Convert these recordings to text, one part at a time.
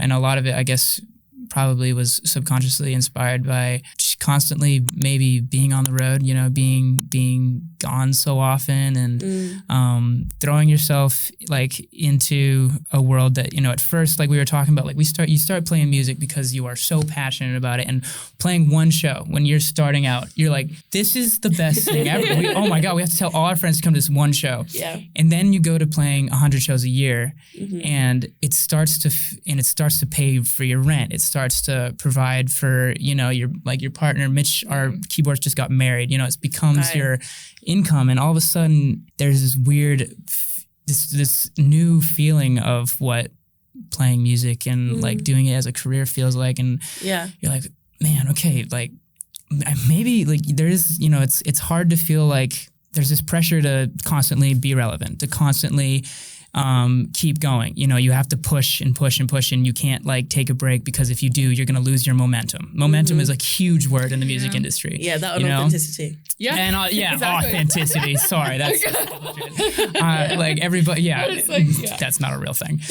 and a lot of it, I guess, probably was subconsciously inspired by just constantly maybe being on the road, you know, being gone so often, and throwing yourself like into a world that, you know, at first, like we were talking about, like you start playing music because you are so passionate about it, and playing one show when you're starting out, you're like, this is the best thing ever. Oh my God, we have to tell all our friends to come to this one show. Yeah. And then you go to playing 100 shows a year, and it starts to pay for your rent. It starts to provide for, you know, your partner, Mitch, our keyboardist, just got married, you know, it becomes your income. And all of a sudden there's this weird, this new feeling of what playing music and like doing it as a career feels like. And you're like, man, okay, like maybe like there's, you know, it's hard to feel like there's this pressure to constantly be relevant, to constantly keep going. You know, you have to push and push and push, and you can't like take a break, because if you do, you're going to lose your momentum. Momentum is a huge word in the music industry. Yeah, that authenticity. Yeah. And Exactly. authenticity. Sorry, that's like everybody. Yeah, like, that's not a real thing.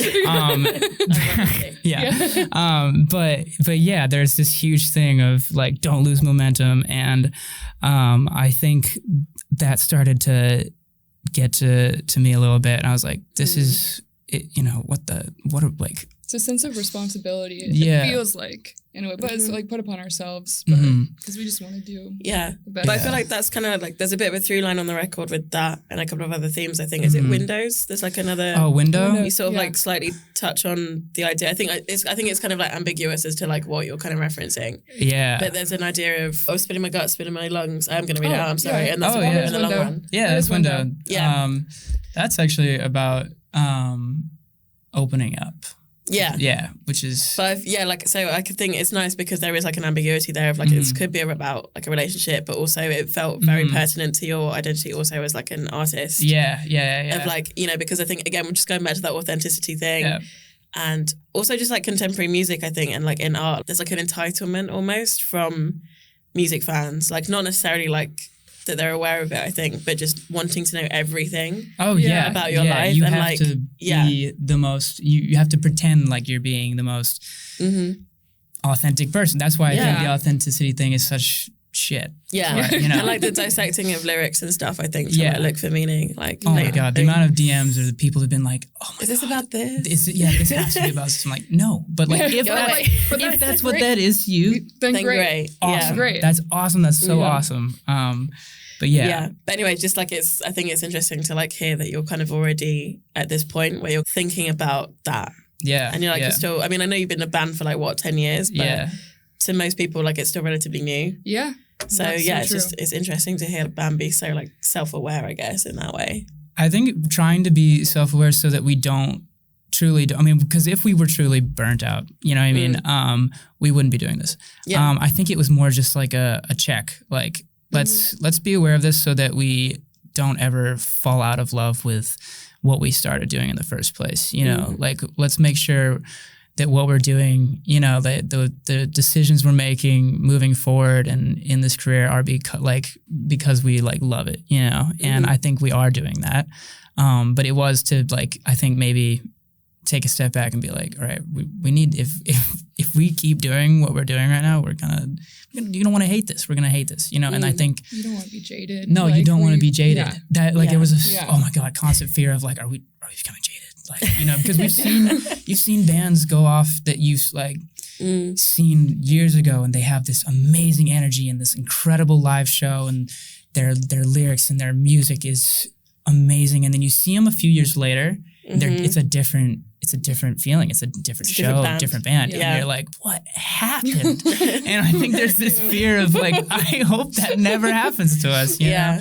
But yeah, there's this huge thing of like, don't lose momentum, and I think that started to get to me a little bit, and I was like, this is it, you know, what are like, it's a sense of responsibility. It feels like, in a way, but it's like put upon ourselves, but because we just want to do the best. But I feel like that's kind of like, there's a bit of a through line on the record with that and a couple of other themes, I think. Is it Windows? There's like another window. You sort of like slightly touch on the idea. I think it's kind of like ambiguous as to like what you're kind of referencing. Yeah. But there's an idea of, spinning my gut, spinning my lungs. I'm going to read it out. I'm sorry. And that's in the long run. Yeah, that's window. Yeah. That's actually about opening up. Yeah. Which is... But so I could think it's nice because there is like an ambiguity there of like, it could be about like a relationship, but also it felt very pertinent to your identity also as like an artist. Yeah. Of like, you know, because I think, again, we're just going back to that authenticity thing. Yeah. And also just like contemporary music, I think, and like in art, there's like an entitlement almost from music fans, like not necessarily like that they're aware of it, I think, but just wanting to know everything about your life. You and have like, to be the most, you have to pretend like you're being the most authentic person. That's why I think the authenticity thing is such shit. Yeah. You know? And like the dissecting of lyrics and stuff, I think, to like look for meaning. Like, oh my God, the amount of DMs or the people who've been like, oh my God, is this about this? This has to be about this. I'm like, no. But like, if that's what that is to you, then great. Awesome. Yeah. Great. That's awesome. That's so awesome. But yeah. But anyway, just like I think it's interesting to like hear that you're kind of already at this point where you're thinking about that. Yeah. And you're like, you're still, I mean, I know you've been in a band for like, 10 years? But to most people, like, it's still relatively new. Yeah. So it's interesting to hear a band be so like self-aware, I guess, in that way. I think trying to be self-aware so that we don't truly I mean, because if we were truly burnt out, you know what I mean? We wouldn't be doing this. Yeah. I think it was more just like a check, like, let's be aware of this so that we don't ever fall out of love with what we started doing in the first place. You know, like, let's make sure that what we're doing, you know, the decisions we're making moving forward and in this career are because we like love it, you know, and I think we are doing that. But it was to like, I think maybe take a step back and be like, all right, we need, if we keep doing what we're doing right now, you don't want to hate this. We're going to hate this, you know? And I think you don't want to be jaded. No, you don't want to be jaded. Yeah. That like, there was oh my God, constant fear of like, are we becoming jaded? Like, you know, because you've seen bands go off that you've like seen years ago, and they have this amazing energy and this incredible live show, and their lyrics and their music is amazing. And then you see them a few years later, it's a different feeling. It's a different show, different band. Yeah. And you're like, what happened? And I think there's this fear of like, I hope that never happens to us. You know?